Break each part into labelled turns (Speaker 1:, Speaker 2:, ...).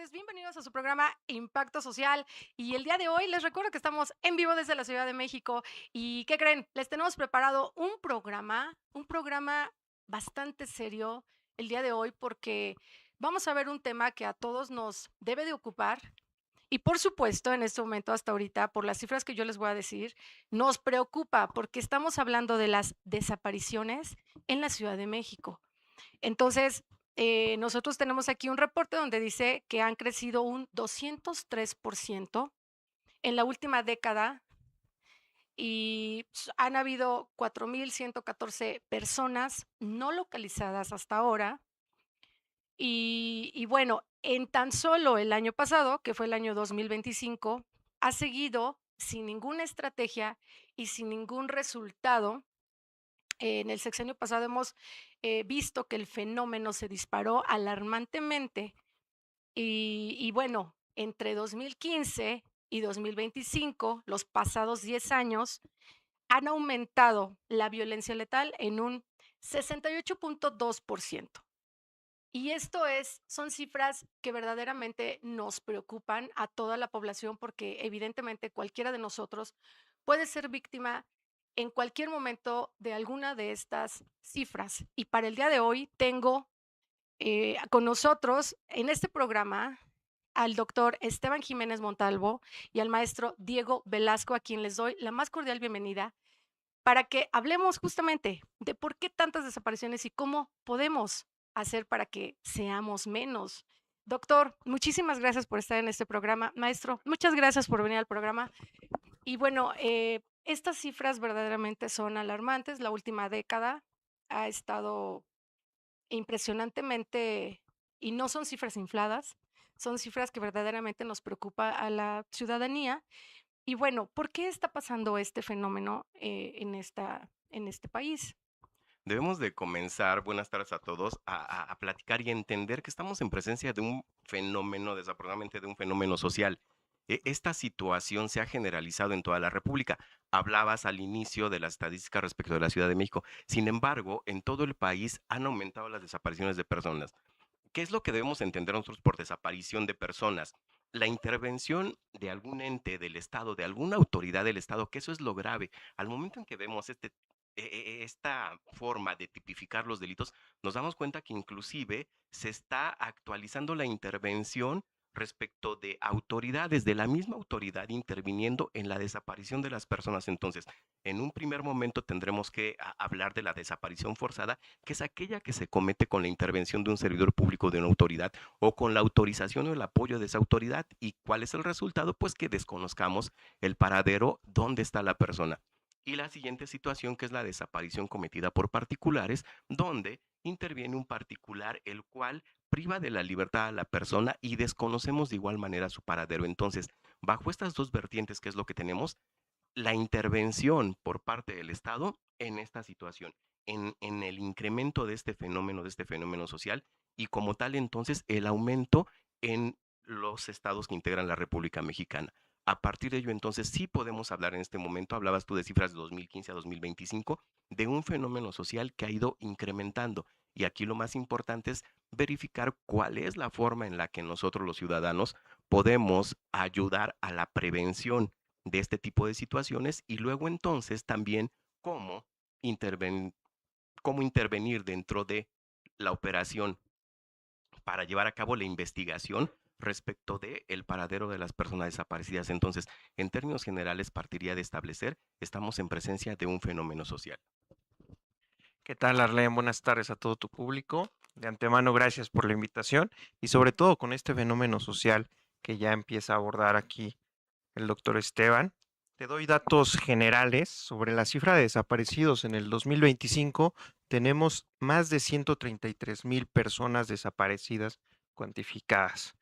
Speaker 1: tardes, bienvenidos a su programa Impacto Social. Y el día de hoy les recuerdo que estamos en vivo desde la Ciudad de México. ¿Y qué creen? Les tenemos preparado un programa bastante serio el día de hoy porque vamos a ver un tema que a todos nos debe de ocupar. Y por supuesto, en este momento, hasta ahorita, por las cifras que yo les voy a decir, nos preocupa porque estamos hablando de las desapariciones en la Ciudad de México. Entonces, nosotros tenemos aquí un reporte donde dice que han crecido un 203% en la última década y han habido 4,114 personas no localizadas hasta ahora. Y bueno, en tan solo el año pasado, que fue el año 2025, ha seguido sin ninguna estrategia y sin ningún resultado. En el sexenio pasado hemos visto que el fenómeno se disparó alarmantemente y bueno, entre 2015 y 2025, los pasados 10 años, han aumentado la violencia letal en un 68,2%. Y esto son cifras que verdaderamente nos preocupan a toda la población porque evidentemente cualquiera de nosotros puede ser víctima en cualquier momento de alguna de estas cifras. Y para el día de hoy tengo con nosotros en este programa al doctor Esteban Jiménez Montalvo y al maestro Diego Velasco, a quien les doy la más cordial bienvenida para que hablemos justamente de por qué tantas desapariciones y cómo podemos hacer para que seamos menos. Doctor, muchísimas gracias por estar en este programa. Maestro, muchas gracias por venir al programa. Y bueno, estas cifras verdaderamente son alarmantes. La última década ha estado impresionantemente, y no son cifras infladas, son cifras que verdaderamente nos preocupa a la ciudadanía. Y bueno, ¿por qué está pasando este fenómeno, en este país?
Speaker 2: Debemos de comenzar, buenas tardes a todos, a platicar y entender que estamos en presencia de un fenómeno, desafortunadamente de un fenómeno social. Esta situación se ha generalizado en toda la República. Hablabas al inicio de las estadísticas respecto de la Ciudad de México. Sin embargo, en todo el país han aumentado las desapariciones de personas. ¿Qué es lo que debemos entender nosotros por desaparición de personas? La intervención de algún ente del Estado, de alguna autoridad del Estado, que eso es lo grave. Al momento en que vemos esta forma de tipificar los delitos, nos damos cuenta que inclusive se está actualizando la intervención respecto de autoridades, de la misma autoridad interviniendo en la desaparición de las personas. Entonces, en un primer momento tendremos que hablar de la desaparición forzada, que es aquella que se comete con la intervención de un servidor público de una autoridad o con la autorización o el apoyo de esa autoridad. ¿Y cuál es el resultado? Pues que desconozcamos el paradero, dónde está la persona. Y la siguiente situación, que es la desaparición cometida por particulares, donde interviene un particular el cual priva de la libertad a la persona y desconocemos de igual manera su paradero. Entonces, bajo estas dos vertientes, ¿qué es lo que tenemos? La intervención por parte del Estado en esta situación, en el incremento de este fenómeno social, y como tal entonces el aumento en los estados que integran la República Mexicana. A partir de ello entonces sí podemos hablar en este momento, hablabas tú de cifras de 2015 a 2025, de un fenómeno social que ha ido incrementando. Y aquí lo más importante es verificar cuál es la forma en la que nosotros los ciudadanos podemos ayudar a la prevención de este tipo de situaciones, y luego entonces también cómo, interven- cómo intervenir dentro de la operación para llevar a cabo la investigación respecto de el paradero de las personas desaparecidas. Entonces, en términos generales, partiría de establecer, estamos en presencia de un fenómeno social.
Speaker 3: ¿Qué tal, Arlen? Buenas tardes a todo tu público. De antemano, gracias por la invitación y sobre todo con este fenómeno social que ya empieza a abordar aquí el doctor Esteban. Te doy datos generales sobre la cifra de desaparecidos. En el 2025 tenemos más de 133,000 personas desaparecidas cuantificadas.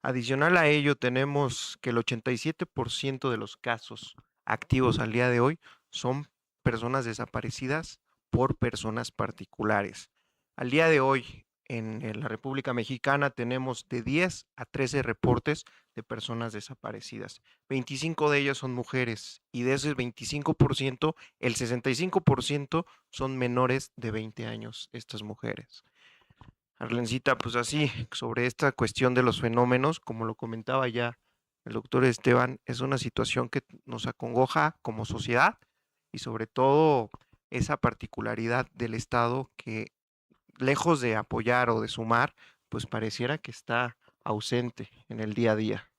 Speaker 3: Adicional a ello, tenemos que el 87% de los casos activos al día de hoy son personas desaparecidas por personas particulares. Al día de hoy, en la República Mexicana tenemos de 10 a 13 reportes de personas desaparecidas. 25 de ellas son mujeres y de ese 25%, el 65% son menores de 20 años, estas mujeres. Arlencita, pues así, sobre esta cuestión de los fenómenos, como lo comentaba ya el doctor Esteban, es una situación que nos acongoja como sociedad y sobre todo esa particularidad del Estado que lejos de apoyar o de sumar, pues pareciera que está ausente en el día a día.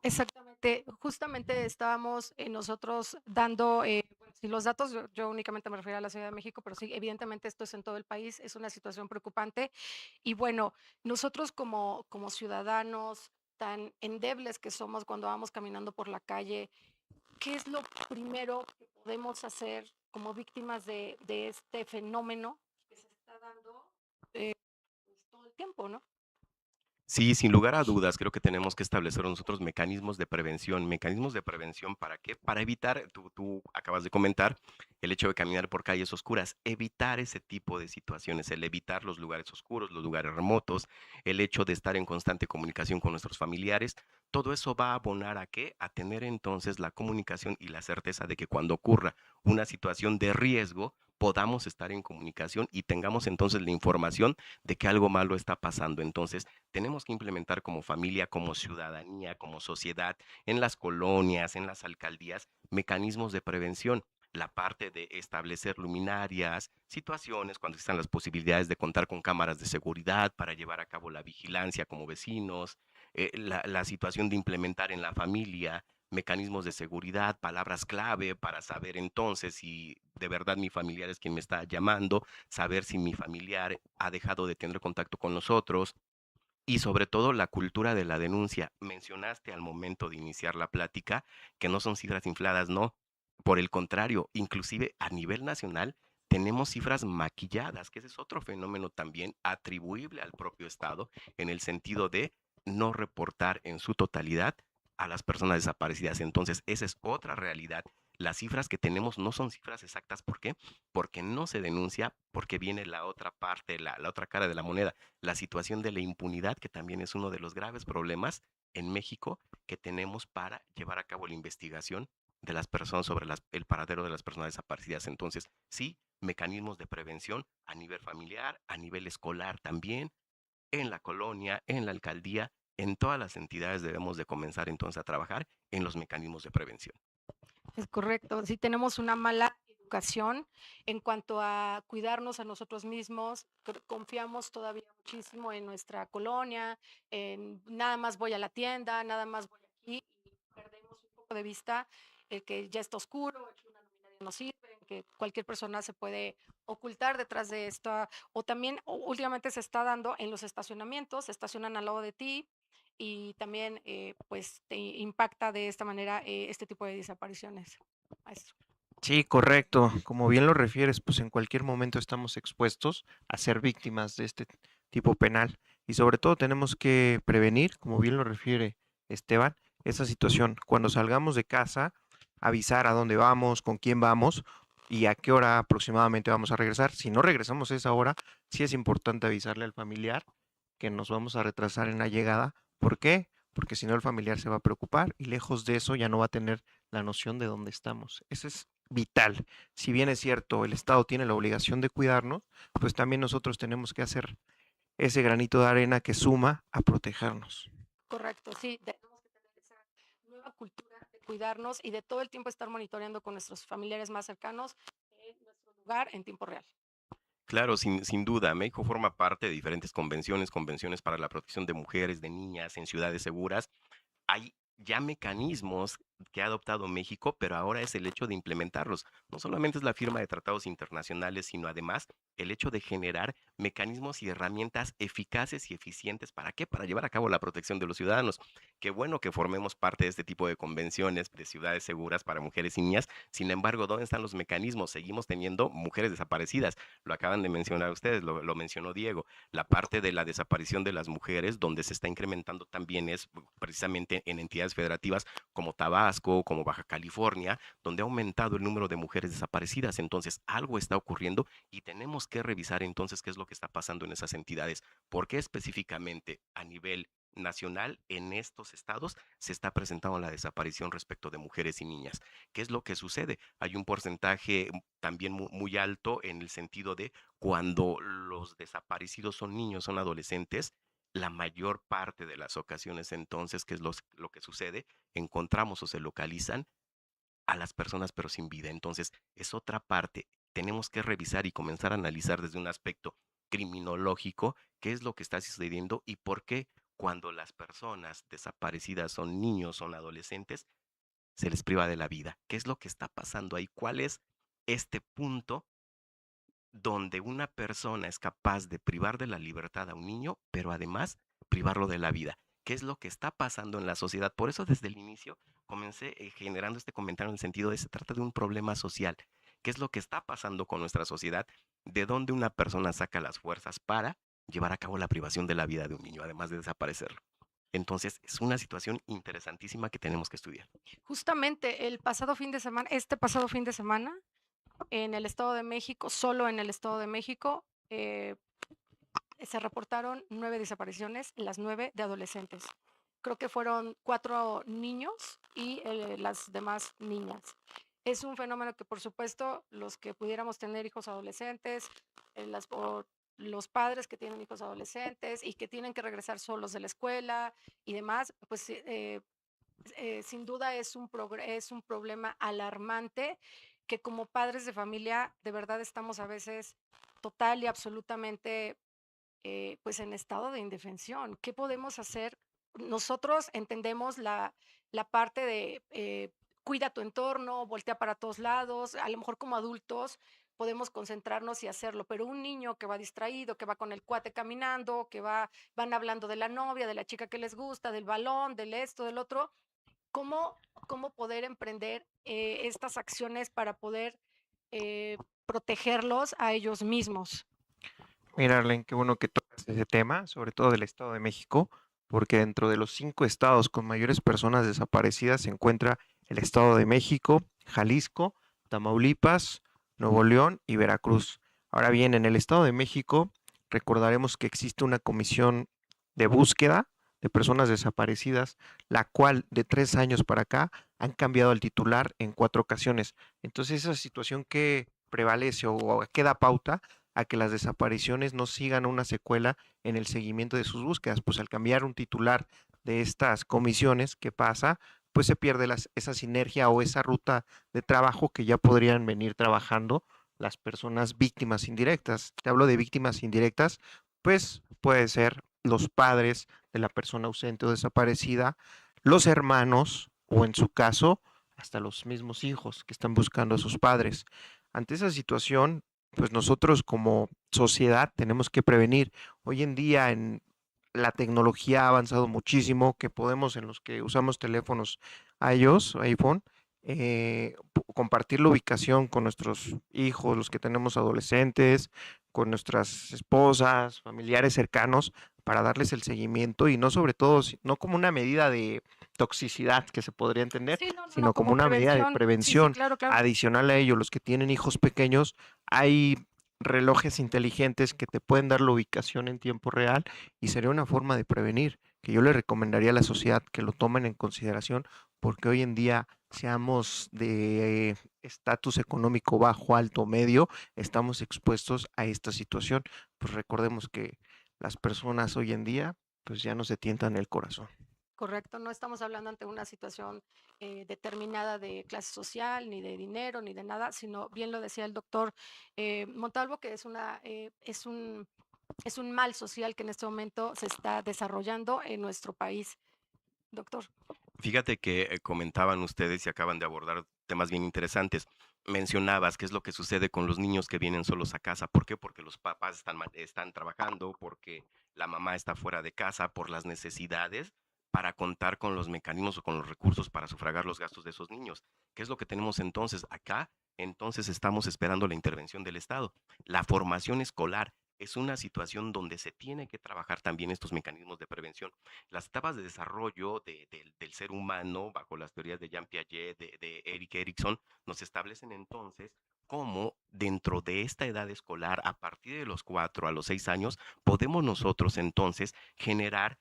Speaker 1: Exactamente, justamente estábamos nosotros dando, bueno, sí, los datos, yo únicamente me refiero a la Ciudad de México, pero sí, evidentemente esto es en todo el país, es una situación preocupante. Y bueno, nosotros como ciudadanos tan endebles que somos cuando vamos caminando por la calle, ¿qué es lo primero que podemos hacer como víctimas de este fenómeno que se está dando pues, todo el tiempo, ¿no?
Speaker 2: Sí, sin lugar a dudas, creo que tenemos que establecer nosotros mecanismos de prevención. ¿Mecanismos de prevención para qué? Para evitar, tú acabas de comentar, el hecho de caminar por calles oscuras, evitar ese tipo de situaciones, el evitar los lugares oscuros, los lugares remotos, el hecho de estar en constante comunicación con nuestros familiares, todo eso va a abonar a qué? A tener entonces la comunicación y la certeza de que cuando ocurra una situación de riesgo, podamos estar en comunicación y tengamos entonces la información de que algo malo está pasando. Entonces, tenemos que implementar como familia, como ciudadanía, como sociedad, en las colonias, en las alcaldías, mecanismos de prevención. La parte de establecer luminarias, situaciones cuando existan las posibilidades de contar con cámaras de seguridad para llevar a cabo la vigilancia como vecinos, la situación de implementar en la familia mecanismos de seguridad, palabras clave para saber entonces si de verdad mi familiar es quien me está llamando, saber si mi familiar ha dejado de tener contacto con nosotros, y sobre todo la cultura de la denuncia. Mencionaste al momento de iniciar la plática que no son cifras infladas, no. Por el contrario, inclusive a nivel nacional tenemos cifras maquilladas, que ese es otro fenómeno también atribuible al propio Estado en el sentido de no reportar en su totalidad a las personas desaparecidas. Entonces, esa es otra realidad. Las cifras que tenemos no son cifras exactas. ¿Por qué? Porque no se denuncia, porque viene la otra parte, la otra cara de la moneda, la situación de la impunidad, que también es uno de los graves problemas en México que tenemos para llevar a cabo la investigación de las personas sobre el paradero de las personas desaparecidas. Entonces, sí, mecanismos de prevención a nivel familiar, a nivel escolar también, en la colonia, en la alcaldía, en todas las entidades debemos de comenzar entonces a trabajar en los mecanismos de prevención.
Speaker 1: Es correcto. Sí tenemos una mala educación en cuanto a cuidarnos a nosotros mismos. Confiamos todavía muchísimo en nuestra colonia, en nada más voy a la tienda, nada más voy aquí y perdemos un poco de vista el que ya está oscuro, el que una luminaria no sirve, que cualquier persona se puede ocultar detrás de esto. O también últimamente se está dando en los estacionamientos, se estacionan al lado de ti y también pues te impacta de esta manera este tipo de desapariciones, maestro.
Speaker 3: Sí, correcto. Como bien lo refieres, pues en cualquier momento estamos expuestos a ser víctimas de este tipo penal y sobre todo tenemos que prevenir, como bien lo refiere Esteban, esa situación. Cuando salgamos de casa, avisar a dónde vamos, con quién vamos y a qué hora aproximadamente vamos a regresar. Si no regresamos a esa hora, sí es importante avisarle al familiar que nos vamos a retrasar en la llegada. ¿Por qué? Porque si no el familiar se va a preocupar y lejos de eso ya no va a tener la noción de dónde estamos. Eso es vital. Si bien es cierto, el Estado tiene la obligación de cuidarnos, pues también nosotros tenemos que hacer ese granito de arena que suma a protegernos.
Speaker 1: Correcto, sí, tenemos que tener esa nueva cultura de cuidarnos y de todo el tiempo estar monitoreando con nuestros familiares más cercanos en nuestro lugar en tiempo real.
Speaker 2: Claro, sin duda, México forma parte de diferentes convenciones, convenciones para la protección de mujeres, de niñas en ciudades seguras. Hay ya mecanismos que ha adoptado México, pero ahora es el hecho de implementarlos. No solamente es la firma de tratados internacionales, sino además el hecho de generar mecanismos y herramientas eficaces y eficientes. ¿Para qué? Para llevar a cabo la protección de los ciudadanos. Qué bueno que formemos parte de este tipo de convenciones de ciudades seguras para mujeres y niñas. Sin embargo, ¿dónde están los mecanismos? Seguimos teniendo mujeres desaparecidas. Lo acaban de mencionar ustedes, lo mencionó Diego. La parte de la desaparición de las mujeres, donde se está incrementando también es precisamente en entidades federativas como Tabasco, como Baja California, donde ha aumentado el número de mujeres desaparecidas. Entonces, algo está ocurriendo y tenemos que revisar entonces qué es lo que está pasando en esas entidades. ¿Por qué específicamente a nivel nacional en estos estados se está presentando la desaparición respecto de mujeres y niñas. ¿Qué es lo que sucede? Hay un porcentaje también muy alto en el sentido de cuando los desaparecidos son niños, son adolescentes, la mayor parte de las ocasiones entonces, ¿qué es lo que sucede? Encontramos o se localizan a las personas pero sin vida. Entonces, es otra parte. Tenemos que revisar y comenzar a analizar desde un aspecto criminológico qué es lo que está sucediendo y por qué cuando las personas desaparecidas son niños, son adolescentes, se les priva de la vida. ¿Qué es lo que está pasando ahí? ¿Cuál es este punto donde una persona es capaz de privar de la libertad a un niño, pero además privarlo de la vida? ¿Qué es lo que está pasando en la sociedad? Por eso desde el inicio comencé generando este comentario en el sentido de se trata de un problema social. ¿Qué es lo que está pasando con nuestra sociedad? ¿De dónde una persona saca las fuerzas para llevar a cabo la privación de la vida de un niño, además de desaparecerlo? Entonces, es una situación interesantísima que tenemos que estudiar.
Speaker 1: Justamente el pasado fin de semana, este pasado fin de semana, en el Estado de México, solo en el Estado de México, se reportaron 9 desapariciones, las 9 de adolescentes. Creo que fueron 4 niños y las demás niñas. Es un fenómeno que, por supuesto, los que pudiéramos tener hijos adolescentes, o los padres que tienen hijos adolescentes y que tienen que regresar solos de la escuela y demás, pues sin duda es un problema alarmante que como padres de familia de verdad estamos a veces total y absolutamente pues en estado de indefensión. ¿Qué podemos hacer? Nosotros entendemos la parte de cuida tu entorno, voltea para todos lados, a lo mejor como adultos podemos concentrarnos y hacerlo, pero un niño que va distraído, que va con el cuate caminando, van hablando de la novia, de la chica que les gusta, del balón, del esto, del otro, ¿cómo poder emprender estas acciones para poder protegerlos a ellos mismos?
Speaker 3: Mira, Arlen, qué bueno que tocas ese tema, sobre todo del Estado de México, porque dentro de los 5 estados con mayores personas desaparecidas se encuentra el Estado de México, Jalisco, Tamaulipas, Nuevo León y Veracruz. Ahora bien, en el Estado de México recordaremos que existe una comisión de búsqueda de personas desaparecidas, la cual de 3 años para acá han cambiado al titular en 4 ocasiones. Entonces, esa situación que prevalece o queda pauta a que las desapariciones no sigan una secuela en el seguimiento de sus búsquedas, pues al cambiar un titular de estas comisiones, ¿qué pasa? Pues se pierde esa sinergia o esa ruta de trabajo que ya podrían venir trabajando las personas víctimas indirectas. Te hablo de víctimas indirectas, pues puede ser los padres de la persona ausente o desaparecida, los hermanos o en su caso hasta los mismos hijos que están buscando a sus padres. Ante esa situación, pues nosotros como sociedad tenemos que prevenir. Hoy en día la tecnología ha avanzado muchísimo, que podemos en los que usamos teléfonos iOS, iPhone, compartir la ubicación con nuestros hijos, los que tenemos adolescentes, con nuestras esposas, familiares cercanos, para darles el seguimiento y no sobre todo, no como una medida de toxicidad que se podría entender,
Speaker 1: Sí, no, no, no,
Speaker 3: sino como
Speaker 1: como
Speaker 3: una medida de
Speaker 1: prevención. Sí, sí,
Speaker 3: prevención.
Speaker 1: claro, claro.
Speaker 3: Adicional a ello, los que tienen hijos pequeños, hay relojes inteligentes que te pueden dar la ubicación en tiempo real y sería una forma de prevenir que yo le recomendaría a la sociedad que lo tomen en consideración porque hoy en día seamos de estatus económico bajo, alto, medio, estamos expuestos a esta situación. Pues recordemos que las personas hoy en día pues ya no se tientan el corazón.
Speaker 1: Correcto, no estamos hablando ante una situación determinada de clase social, ni de dinero, ni de nada, sino bien lo decía el doctor Montalvo, que es un mal social que en este momento se está desarrollando en nuestro país. Doctor.
Speaker 2: Fíjate que comentaban ustedes y acaban de abordar temas bien interesantes. Mencionabas qué es lo que sucede con los niños que vienen solos a casa. ¿Por qué? Porque los papás están trabajando, porque la mamá está fuera de casa, por las necesidades para contar con los mecanismos o con los recursos para sufragar los gastos de esos niños. ¿Qué es lo que tenemos entonces acá? Entonces estamos esperando la intervención del Estado. La formación escolar es una situación donde se tiene que trabajar también estos mecanismos de prevención. Las etapas de desarrollo del ser humano, bajo las teorías de Jean Piaget, de Eric Erikson, nos establecen entonces cómo dentro de esta edad escolar, a partir de los 4 a los 6 años, podemos nosotros entonces generar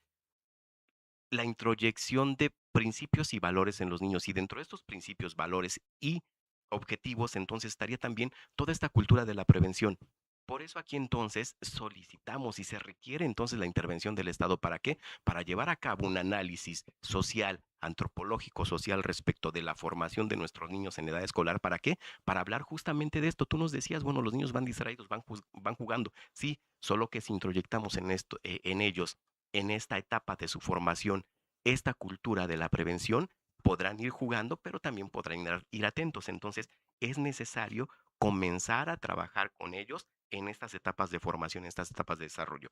Speaker 2: la introyección de principios y valores en los niños. Y dentro de estos principios, valores y objetivos, entonces estaría también toda esta cultura de la prevención. Por eso aquí entonces solicitamos y se requiere entonces la intervención del Estado. ¿Para qué? Para llevar a cabo un análisis social, antropológico, social respecto de la formación de nuestros niños en edad escolar. ¿Para qué? Para hablar justamente de esto. Tú nos decías, bueno, los niños van distraídos, van jugando. Sí, solo que si introyectamos en esto, en ellos, en esta etapa de su formación, esta cultura de la prevención, podrán ir jugando, pero también podrán ir atentos. Entonces, es necesario comenzar a trabajar con ellos en estas etapas de formación, en estas etapas de desarrollo.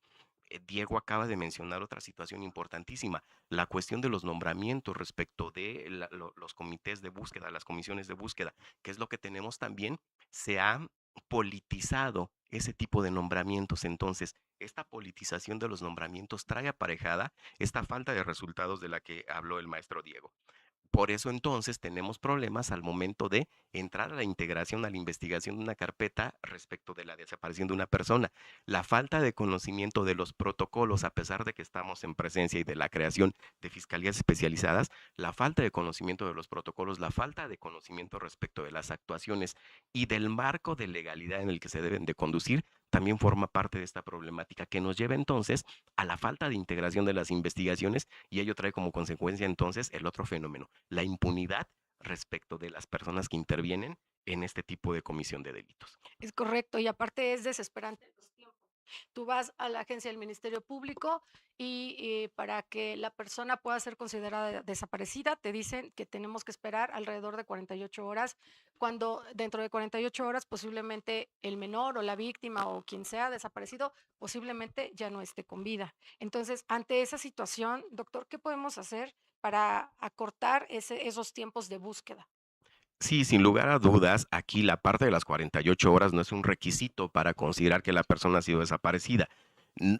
Speaker 2: Diego acaba de mencionar otra situación importantísima, la cuestión de los nombramientos respecto de los comités de búsqueda, las comisiones de búsqueda, que es lo que tenemos también, se ha politizado ese tipo de nombramientos. Entonces, esta politización de los nombramientos trae aparejada esta falta de resultados de la que habló el maestro Diego. Por eso entonces tenemos problemas al momento de entrar a la integración, a la investigación de una carpeta respecto de la desaparición de una persona. La falta de conocimiento de los protocolos, a pesar de que estamos en presencia y de la creación de fiscalías especializadas, la falta de conocimiento de los protocolos, la falta de conocimiento respecto de las actuaciones y del marco de legalidad en el que se deben de conducir, también forma parte de esta problemática que nos lleva entonces a la falta de integración de las investigaciones, y ello trae como consecuencia entonces el otro fenómeno, la impunidad respecto de las personas que intervienen en este tipo de comisión de delitos.
Speaker 1: Es correcto, y aparte es desesperante los tiempos. Tú vas a la agencia del Ministerio Público y para que la persona pueda ser considerada desaparecida, te dicen que tenemos que esperar alrededor de 48 horas, cuando dentro de 48 horas posiblemente el menor o la víctima o quien sea desaparecido posiblemente ya no esté con vida. Entonces, ante esa situación, doctor, ¿qué podemos hacer para acortar esos tiempos de búsqueda?
Speaker 2: Sí, sin lugar a dudas, aquí la parte de las 48 horas no es un requisito para considerar que la persona ha sido desaparecida.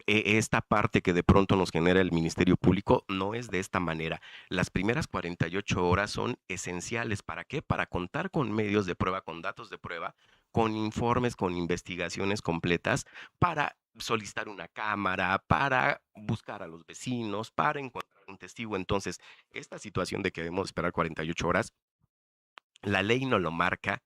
Speaker 2: Esta parte que de pronto nos genera el Ministerio Público no es de esta manera. Las primeras 48 horas son esenciales. ¿Para qué? Para contar con medios de prueba, con datos de prueba, con informes, con investigaciones completas, para solicitar una cámara, para buscar a los vecinos, para encontrar un testigo. Entonces, esta situación de que debemos esperar 48 horas, la ley no lo marca,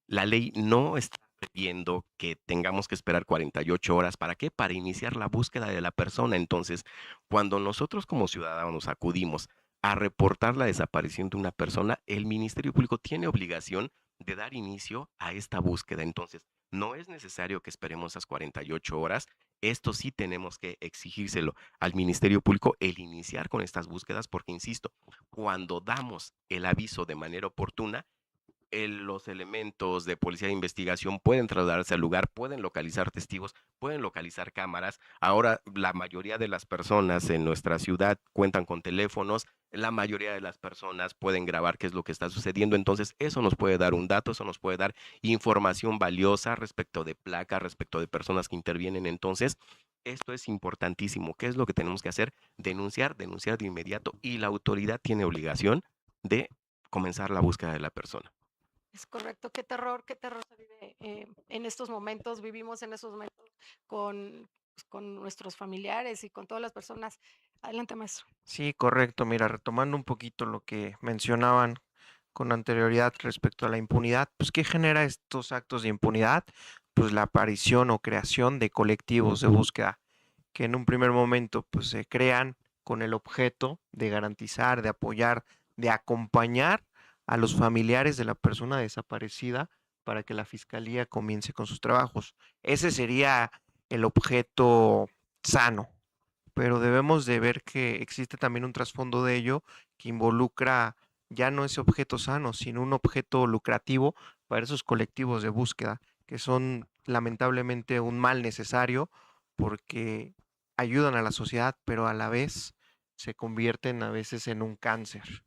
Speaker 2: la ley no está previendo que tengamos que esperar 48 horas. ¿Para qué? Para iniciar la búsqueda de la persona. Entonces, cuando nosotros como ciudadanos acudimos a reportar la desaparición de una persona, el Ministerio Público tiene obligación de dar inicio a esta búsqueda. Entonces, no es necesario que esperemos esas 48 horas. Esto sí tenemos que exigírselo al Ministerio Público, el iniciar con estas búsquedas, porque, insisto, cuando damos el aviso de manera oportuna, los elementos de policía de investigación pueden trasladarse al lugar, pueden localizar testigos, pueden localizar cámaras. Ahora la mayoría de las personas en nuestra ciudad cuentan con teléfonos, la mayoría de las personas pueden grabar qué es lo que está sucediendo. Entonces eso nos puede dar un dato, eso nos puede dar información valiosa respecto de placas, respecto de personas que intervienen. Entonces esto es importantísimo. ¿Qué es lo que tenemos que hacer? Denunciar, denunciar de inmediato, y la autoridad tiene obligación de comenzar la búsqueda de la persona.
Speaker 1: Es correcto, qué terror se vive en estos momentos, vivimos en estos momentos con nuestros familiares y con todas las personas. Adelante, maestro.
Speaker 3: Sí, correcto. Mira, retomando un poquito lo que mencionaban con anterioridad respecto a la impunidad, pues ¿qué genera estos actos de impunidad? Pues la aparición o creación de colectivos de búsqueda que en un primer momento pues se crean con el objeto de garantizar, de apoyar, de acompañar a los familiares de la persona desaparecida para que la fiscalía comience con sus trabajos. Ese sería el objeto sano, pero debemos de ver que existe también un trasfondo de ello que involucra ya no ese objeto sano, sino un objeto lucrativo para esos colectivos de búsqueda, que son lamentablemente un mal necesario porque ayudan a la sociedad, pero a la vez se convierten a veces en un cáncer.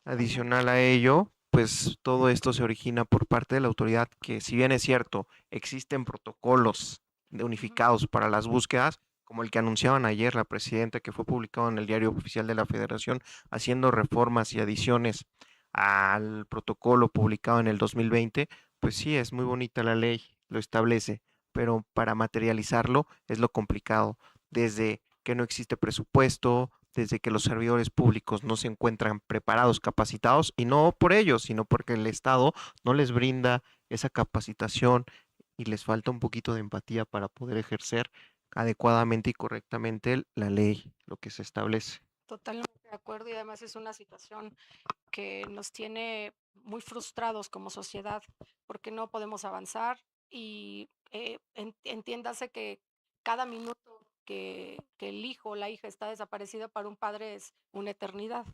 Speaker 3: Adicional a ello, pues todo esto se origina por parte de la autoridad que, si bien es cierto, existen protocolos
Speaker 1: Ujú.
Speaker 3: unificados para las búsquedas, como el que anunciaban ayer la presidenta, que fue publicado en el Diario Oficial de la Federación, haciendo reformas y adiciones al protocolo publicado en el 2020, pues sí, es muy bonita la ley, lo establece, pero para materializarlo es lo complicado, desde que no existe presupuesto, desde que los servidores públicos no se encuentran preparados, capacitados, y no por ellos, sino porque el Estado no les brinda esa capacitación y les falta un poquito de empatía para poder ejercer adecuadamente y correctamente la ley, lo que se establece.
Speaker 1: Totalmente de acuerdo, y además es una situación que nos tiene muy frustrados como sociedad porque no podemos avanzar y entiéndase que cada minuto que el hijo o la hija está desaparecida para un padre es una eternidad.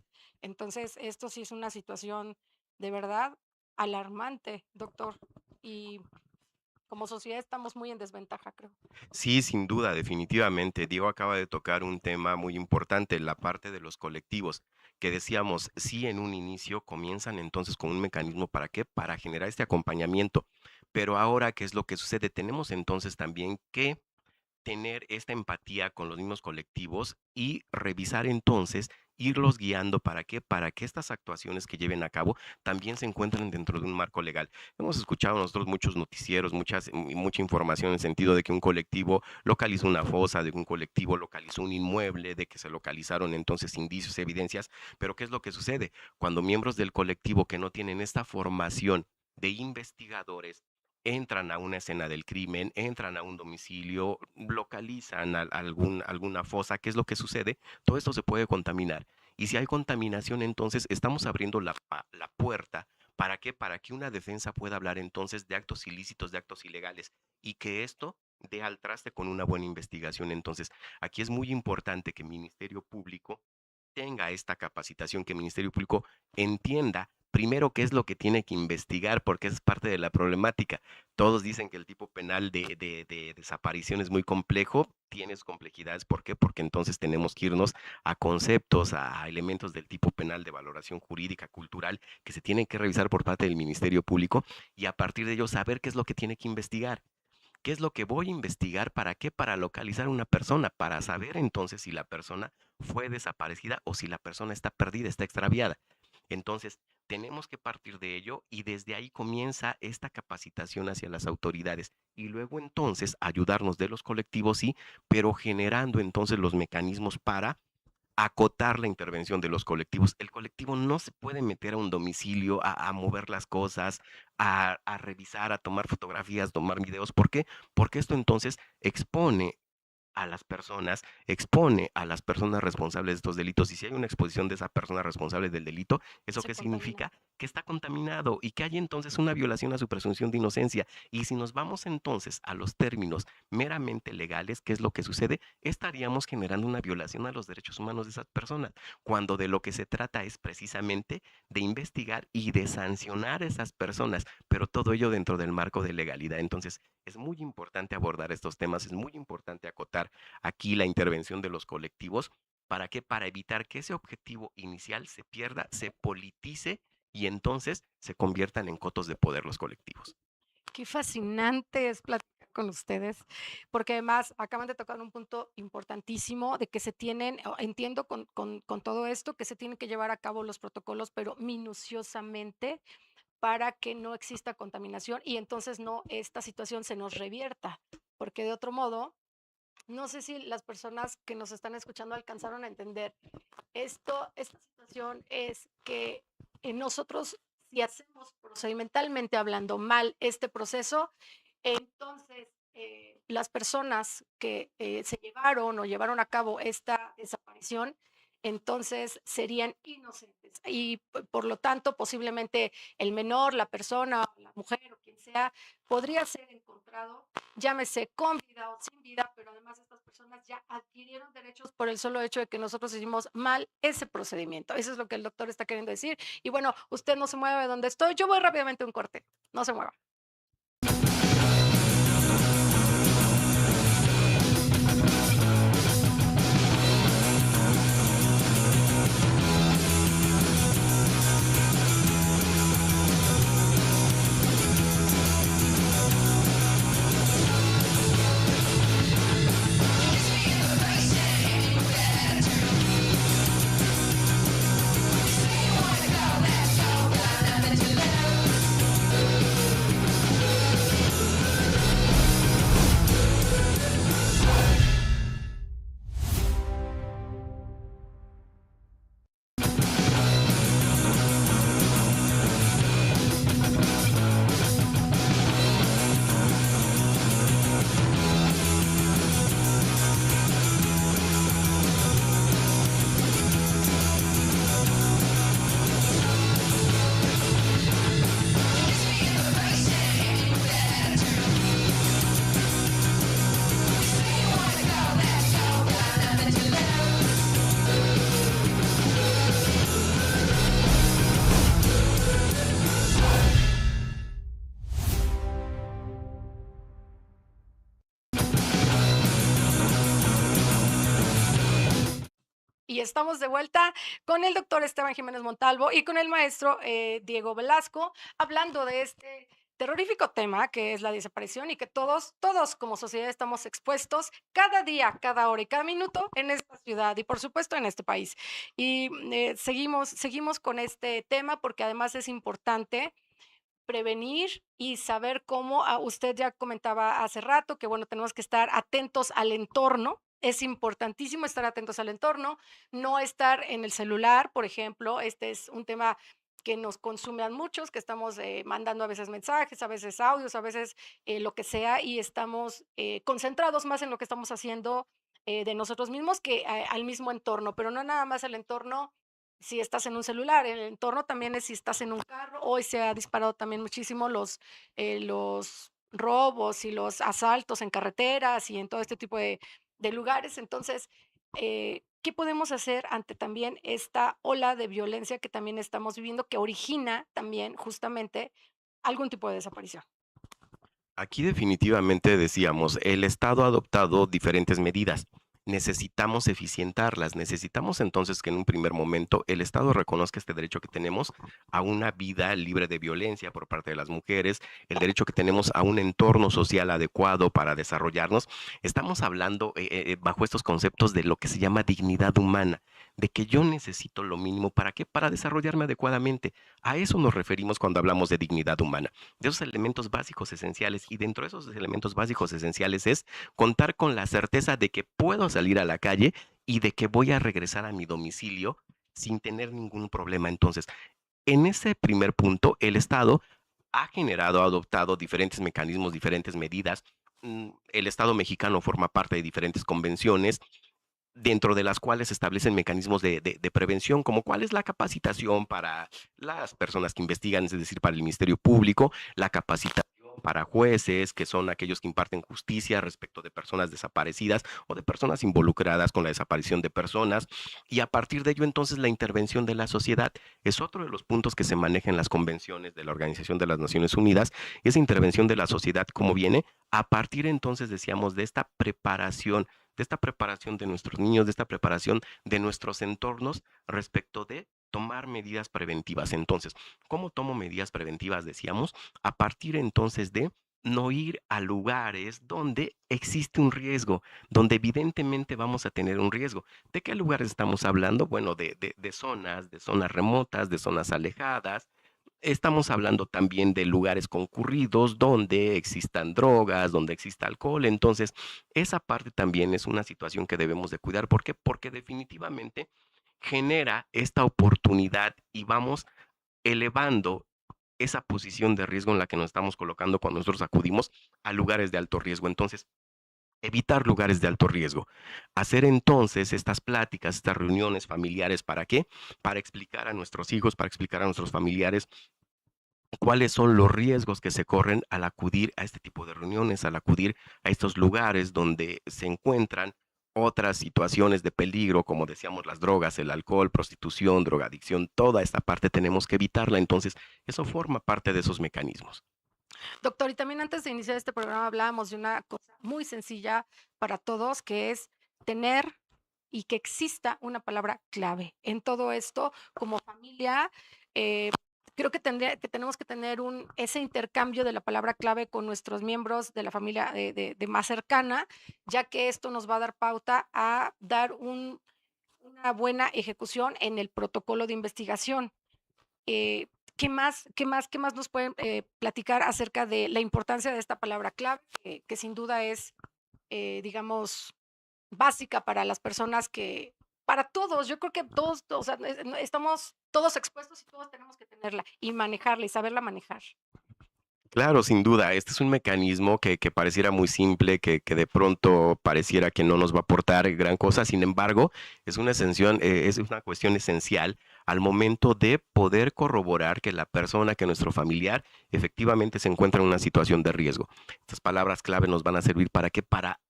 Speaker 1: Entonces, esto sí es una situación de verdad alarmante, doctor, y como sociedad estamos muy en desventaja, creo.
Speaker 2: Sí, sin duda, definitivamente. Diego acaba de tocar un tema muy importante, la parte de los colectivos, que decíamos, sí, en un inicio comienzan entonces con un mecanismo, ¿para qué? Para generar este acompañamiento. Pero ahora, ¿qué es lo que sucede? Tenemos entonces también que tener esta empatía con los mismos colectivos y revisar entonces, irlos guiando. ¿Para qué? Para que estas actuaciones que lleven a cabo también se encuentren dentro de un marco legal. Hemos escuchado nosotros muchos noticieros, mucha información en el sentido de que un colectivo localizó una fosa, de que un colectivo localizó un inmueble, de que se localizaron entonces indicios, evidencias, pero ¿qué es lo que sucede? Cuando miembros del colectivo que no tienen esta formación de investigadores entran a una escena del crimen, entran a un domicilio, localizan alguna fosa, ¿qué es lo que sucede? Todo esto se puede contaminar. Y si hay contaminación, entonces estamos abriendo la puerta. ¿Para qué? Para que una defensa pueda hablar entonces de actos ilícitos, de actos ilegales, y que esto dé al traste con una buena investigación. Entonces, aquí es muy importante que el Ministerio Público tenga esta capacitación, que el Ministerio Público entienda primero qué es lo que tiene que investigar, porque es parte de la problemática. Todos dicen que el tipo penal de desaparición es muy complejo, tiene sus complejidades. ¿Por qué? Porque entonces tenemos que irnos a conceptos, a elementos del tipo penal de valoración jurídica, cultural, que se tienen que revisar por parte del Ministerio Público y a partir de ello saber qué es lo que tiene que investigar. ¿Qué es lo que voy a investigar? ¿Para qué? Para localizar a una persona, para saber entonces si la persona fue desaparecida o si la persona está perdida, está extraviada. Entonces, tenemos que partir de ello y desde ahí comienza esta capacitación hacia las autoridades y luego entonces ayudarnos de los colectivos, sí, pero generando entonces los mecanismos para acotar la intervención de los colectivos. El colectivo no se puede meter a un domicilio a mover las cosas, a revisar, a tomar fotografías, tomar videos. ¿Por qué? Porque esto entonces expone a las personas responsables de estos delitos. Y si hay una exposición de esa persona responsable del delito, ¿eso
Speaker 1: Se
Speaker 2: qué
Speaker 1: contamina.
Speaker 2: significa? Que está contaminado y que hay entonces una violación a su presunción de inocencia. Y si nos vamos entonces a los términos meramente legales, ¿qué es lo que sucede? Estaríamos generando una violación a los derechos humanos de esas personas, cuando de lo que se trata es precisamente de investigar y de sancionar a esas personas, pero todo ello dentro del marco de legalidad. Entonces, es muy importante abordar estos temas, es muy importante acotar aquí la intervención de los colectivos. ¿Para qué? Para evitar que ese objetivo inicial se pierda, se politice y entonces se conviertan en cotos de poder los colectivos.
Speaker 1: Qué fascinante es platicar con ustedes, porque además acaban de tocar un punto importantísimo de que se tienen, entiendo con todo esto, que se tienen que llevar a cabo los protocolos, pero minuciosamente para que no exista contaminación y entonces no esta situación se nos revierta, porque de otro modo, no sé si las personas que nos están escuchando alcanzaron a entender esta situación es que nosotros, si hacemos procedimentalmente hablando mal este proceso, entonces las personas que se llevaron o llevaron a cabo esta desaparición, entonces serían inocentes y por lo tanto posiblemente el menor, la persona, la mujer o quien sea, podría ser encontrado, llámese con vida o sin vida, pero además estas personas ya adquirieron derechos por el solo hecho de que nosotros hicimos mal ese procedimiento. Eso es lo que el doctor está queriendo decir. Y bueno, usted no se mueve de donde estoy, yo voy rápidamente a un corte, no se mueva. y estamos de vuelta con el doctor Esteban Jiménez Montalvo y con el maestro Diego Velasco, hablando de este terrorífico tema que es la desaparición y que todos como sociedad estamos expuestos cada día, cada hora y cada minuto en esta ciudad y por supuesto en este país. Y seguimos con este tema porque además es importante prevenir y saber cómo, usted ya comentaba hace rato que, bueno, tenemos que estar atentos al entorno. Es importantísimo estar atentos al entorno, no estar en el celular, por ejemplo. Este es un tema que nos consume a muchos, que estamos mandando a veces mensajes, a veces audios, a veces lo que sea, y estamos concentrados más en lo que estamos haciendo de nosotros mismos que al mismo entorno, pero no nada más el entorno si estás en un celular, el entorno también es si estás en un carro. Hoy se ha disparado también muchísimo los robos y los asaltos en carreteras y en todo este tipo de lugares. Entonces, ¿qué podemos hacer ante también esta ola de violencia que también estamos viviendo, que origina también justamente algún tipo de desaparición?
Speaker 2: Aquí definitivamente decíamos, el Estado ha adoptado diferentes medidas. Necesitamos eficientarlas. Necesitamos entonces que en un primer momento el Estado reconozca este derecho que tenemos a una vida libre de violencia por parte de las mujeres, el derecho que tenemos a un entorno social adecuado para desarrollarnos. Estamos hablando bajo estos conceptos de lo que se llama dignidad humana, de que yo necesito lo mínimo. ¿Para qué? Para desarrollarme adecuadamente. A eso nos referimos cuando hablamos de dignidad humana, de esos elementos básicos esenciales, y dentro de esos elementos básicos esenciales es contar con la certeza de que puedo salir a la calle y de que voy a regresar a mi domicilio sin tener ningún problema. Entonces, en ese primer punto, el Estado ha generado, ha adoptado diferentes mecanismos, diferentes medidas. El Estado mexicano forma parte de diferentes convenciones dentro de las cuales se establecen mecanismos de prevención, como cuál es la capacitación para las personas que investigan, es decir, para el Ministerio Público, la capacitación para jueces, que son aquellos que imparten justicia respecto de personas desaparecidas o de personas involucradas con la desaparición de personas, y a partir de ello entonces la intervención de la sociedad es otro de los puntos que se maneja en las convenciones de la Organización de las Naciones Unidas. Esa intervención de la sociedad, ¿cómo viene? A partir entonces, decíamos, de esta preparación de nuestros niños, de esta preparación de nuestros entornos respecto de tomar medidas preventivas. Entonces, ¿cómo tomo medidas preventivas? Decíamos, a partir entonces de no ir a lugares donde existe un riesgo, donde evidentemente vamos a tener un riesgo. ¿De qué lugares estamos hablando? Bueno, de zonas remotas, de zonas alejadas. Estamos hablando también de lugares concurridos donde existan drogas, donde exista alcohol. Entonces, esa parte también es una situación que debemos de cuidar. ¿Por qué? Porque definitivamente genera esta oportunidad y vamos elevando esa posición de riesgo en la que nos estamos colocando cuando nosotros acudimos a lugares de alto riesgo. Entonces, evitar lugares de alto riesgo. Hacer entonces estas pláticas, estas reuniones familiares, ¿para qué? Para explicar a nuestros hijos, para explicar a nuestros familiares cuáles son los riesgos que se corren al acudir a este tipo de reuniones, al acudir a estos lugares donde se encuentran otras situaciones de peligro, como decíamos, las drogas, el alcohol, prostitución, drogadicción. Toda esta parte tenemos que evitarla. Entonces, eso forma parte de esos mecanismos.
Speaker 1: Doctor, y también antes de iniciar este programa hablábamos de una cosa muy sencilla para todos, que es tener y que exista una palabra clave en todo esto como familia. eh, Creo que tenemos que tener ese intercambio de la palabra clave con nuestros miembros de la familia de más cercana, ya que esto nos va a dar pauta a dar una buena ejecución en el protocolo de investigación. ¿Qué más nos pueden platicar acerca de la importancia de esta palabra clave, que sin duda es, digamos, básica para las personas para todos? Yo creo que todos, o sea, no, estamos todos expuestos y todos tenemos que tenerla y manejarla y saberla manejar.
Speaker 2: Claro, sin duda, este es un mecanismo que pareciera muy simple, que de pronto pareciera que no nos va a aportar gran cosa. Sin embargo, es una cuestión esencial al momento de poder corroborar que la persona, que nuestro familiar, efectivamente se encuentra en una situación de riesgo. Estas palabras clave nos van a servir para que, para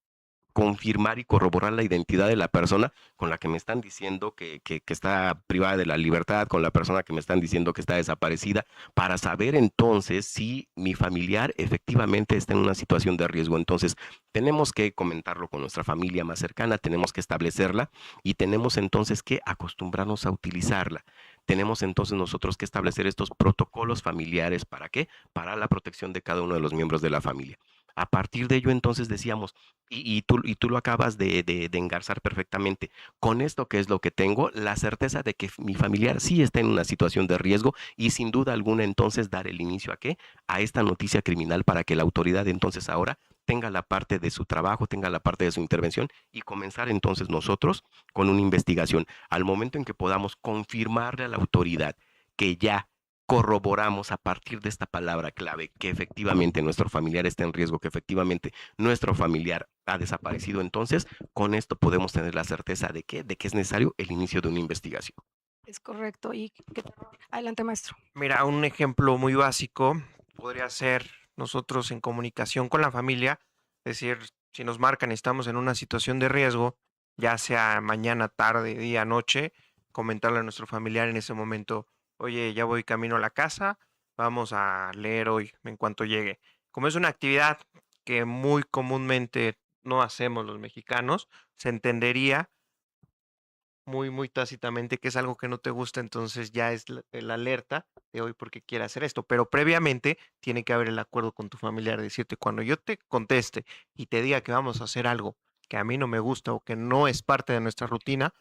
Speaker 2: confirmar y corroborar la identidad de la persona con la que me están diciendo que está privada de la libertad, con la persona que me están diciendo que está desaparecida, para saber entonces si mi familiar efectivamente está en una situación de riesgo. Entonces, tenemos que comentarlo con nuestra familia más cercana, tenemos que establecerla y tenemos entonces que acostumbrarnos a utilizarla. Tenemos entonces nosotros que establecer estos protocolos familiares. ¿Para qué? Para la protección de cada uno de los miembros de la familia. A partir de ello, entonces decíamos, y tú lo acabas de engarzar perfectamente, con esto que es lo que tengo, la certeza de que mi familiar sí está en una situación de riesgo y sin duda alguna entonces dar el inicio a qué, a esta noticia criminal para que la autoridad entonces ahora tenga la parte de su trabajo, tenga la parte de su intervención y comenzar entonces nosotros con una investigación. Al momento en que podamos confirmarle a la autoridad que ya corroboramos a partir de esta palabra clave que efectivamente nuestro familiar está en riesgo, que efectivamente nuestro familiar ha desaparecido, entonces con esto podemos tener la certeza de que es necesario el inicio de una investigación.
Speaker 1: Es correcto. Y qué terror. Adelante, maestro.
Speaker 3: Mira, un ejemplo muy básico podría ser nosotros en comunicación con la familia, es decir, si nos marcan y estamos en una situación de riesgo, ya sea mañana, tarde, día, noche, comentarle a nuestro familiar en ese momento, oye, ya voy camino a la casa, vamos a leer hoy en cuanto llegue. Como es una actividad que muy comúnmente no hacemos los mexicanos, se entendería muy tácitamente que es algo que no te gusta, entonces ya es el alerta de hoy porque quiere hacer esto. Pero previamente tiene que haber el acuerdo con tu familiar, decirte, cuando yo te conteste y te diga que vamos a hacer algo que a mí no me gusta o que no es parte de nuestra rutina,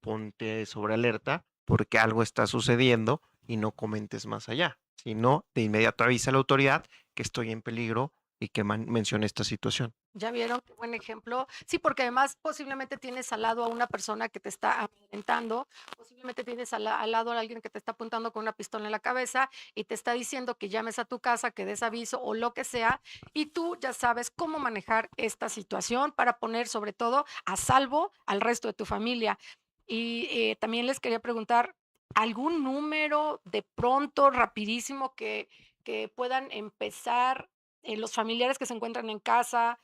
Speaker 3: ponte sobre alerta porque algo está sucediendo y no comentes más allá. Si no, de inmediato avisa a la autoridad que estoy en peligro y que mencione esta situación.
Speaker 1: ¿Ya vieron qué buen ejemplo? Sí, porque además posiblemente tienes al lado a una persona que te está amedrentando, posiblemente tienes al lado a alguien que te está apuntando con una pistola en la cabeza y te está diciendo que llames a tu casa, que des aviso o lo que sea, y tú ya sabes cómo manejar esta situación para poner sobre todo a salvo al resto de tu familia. Y también les quería preguntar, ¿algún número de pronto, rapidísimo, que puedan empezar los familiares que se encuentran en casa?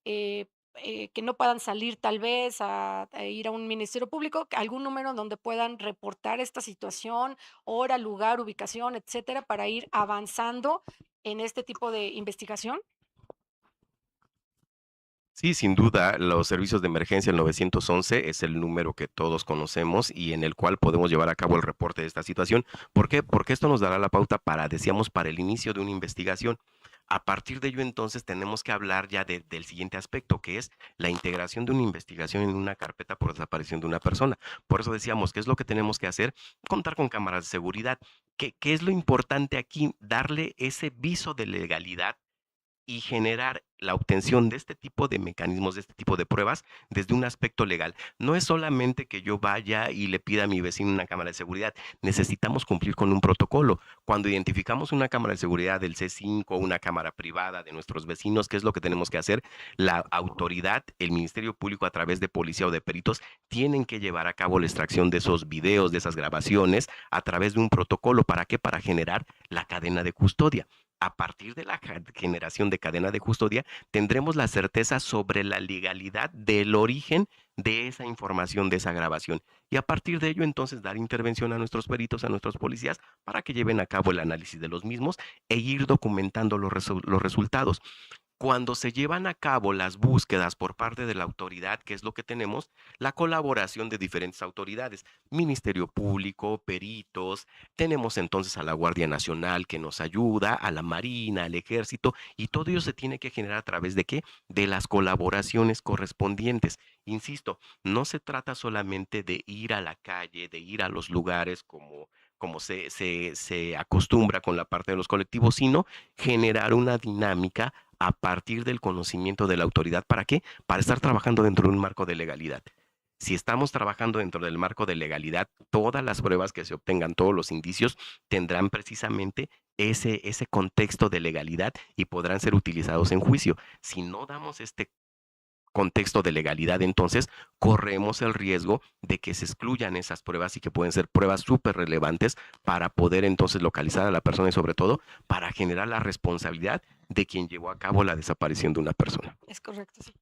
Speaker 1: eh, que no puedan salir tal vez a ir a un ministerio público, algún número donde puedan reportar esta situación, hora, lugar, ubicación, etcétera, para ir avanzando en este tipo de investigación.
Speaker 2: Sí, sin duda, los servicios de emergencia, el 911, es el número que todos conocemos y en el cual podemos llevar a cabo el reporte de esta situación. ¿Por qué? Porque esto nos dará la pauta para, decíamos, para el inicio de una investigación. A partir de ello, entonces, tenemos que hablar ya del siguiente aspecto, que es la integración de una investigación en una carpeta por desaparición de una persona. Por eso decíamos, ¿qué es lo que tenemos que hacer? Contar con cámaras de seguridad. ¿Qué es lo importante aquí? Darle ese viso de legalidad y generar la obtención de este tipo de mecanismos, de este tipo de pruebas, desde un aspecto legal. No es solamente que yo vaya y le pida a mi vecino una cámara de seguridad. Necesitamos cumplir con un protocolo. Cuando identificamos una cámara de seguridad del C5, una cámara privada de nuestros vecinos, ¿qué es lo que tenemos que hacer? La autoridad, el Ministerio Público, a través de policía o de peritos, tienen que llevar a cabo la extracción de esos videos, de esas grabaciones, a través de un protocolo. ¿Para qué? Para generar la cadena de custodia. A partir de la generación de cadena de custodia, tendremos la certeza sobre la legalidad del origen de esa información, de esa grabación. Y a partir de ello, entonces, dar intervención a nuestros peritos, a nuestros policías, para que lleven a cabo el análisis de los mismos e ir documentando los resultados. Cuando se llevan a cabo las búsquedas por parte de la autoridad, que es lo que tenemos, la colaboración de diferentes autoridades, Ministerio Público, peritos, tenemos entonces a la Guardia Nacional que nos ayuda, a la Marina, al Ejército, y todo ello se tiene que generar a través de ¿qué? De las colaboraciones correspondientes. Insisto, no se trata solamente de ir a la calle, de ir a los lugares como se acostumbra con la parte de los colectivos, sino generar una dinámica a partir del conocimiento de la autoridad. ¿Para qué? Para estar trabajando dentro de un marco de legalidad. Si estamos trabajando dentro del marco de legalidad, todas las pruebas que se obtengan, todos los indicios, tendrán precisamente ese contexto de legalidad y podrán ser utilizados en juicio. Si no damos este contexto de legalidad, entonces corremos el riesgo de que se excluyan esas pruebas y que pueden ser pruebas súper relevantes para poder entonces localizar a la persona y sobre todo para generar la responsabilidad de quien llevó a cabo la desaparición de una persona.
Speaker 1: Es correcto, sí.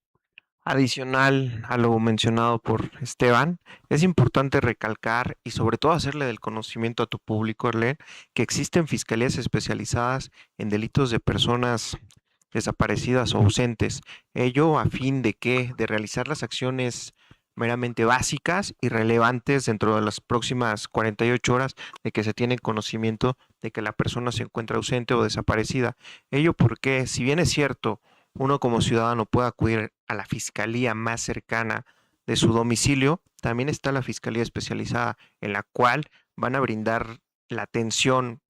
Speaker 3: Adicional a lo mencionado por Esteban, es importante recalcar y sobre todo hacerle del conocimiento a tu público, Arlen, que existen fiscalías especializadas en delitos de personas desaparecidas o ausentes. Ello a fin de que de realizar las acciones meramente básicas y relevantes dentro de las próximas 48 horas de que se tiene conocimiento de que la persona se encuentra ausente o desaparecida. Ello porque, si bien es cierto, uno como ciudadano puede acudir a la fiscalía más cercana de su domicilio, también está la fiscalía especializada en la cual van a brindar la atención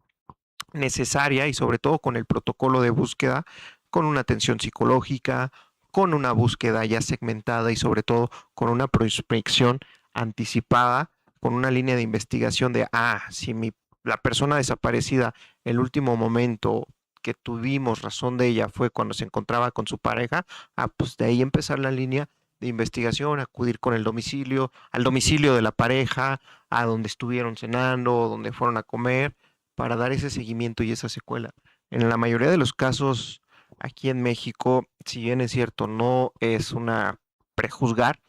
Speaker 3: necesaria y sobre todo con el protocolo de búsqueda, con una atención psicológica, con una búsqueda ya segmentada y sobre todo con una prospección anticipada, con una línea de investigación de, si la persona desaparecida, el último momento que tuvimos razón de ella fue cuando se encontraba con su pareja, pues de ahí empezar la línea de investigación, acudir con el domicilio, al domicilio de la pareja, a donde estuvieron cenando, donde fueron a comer, para dar ese seguimiento y esa secuela. En la mayoría de los casos aquí en México, si bien es cierto, no es una prejuzgar,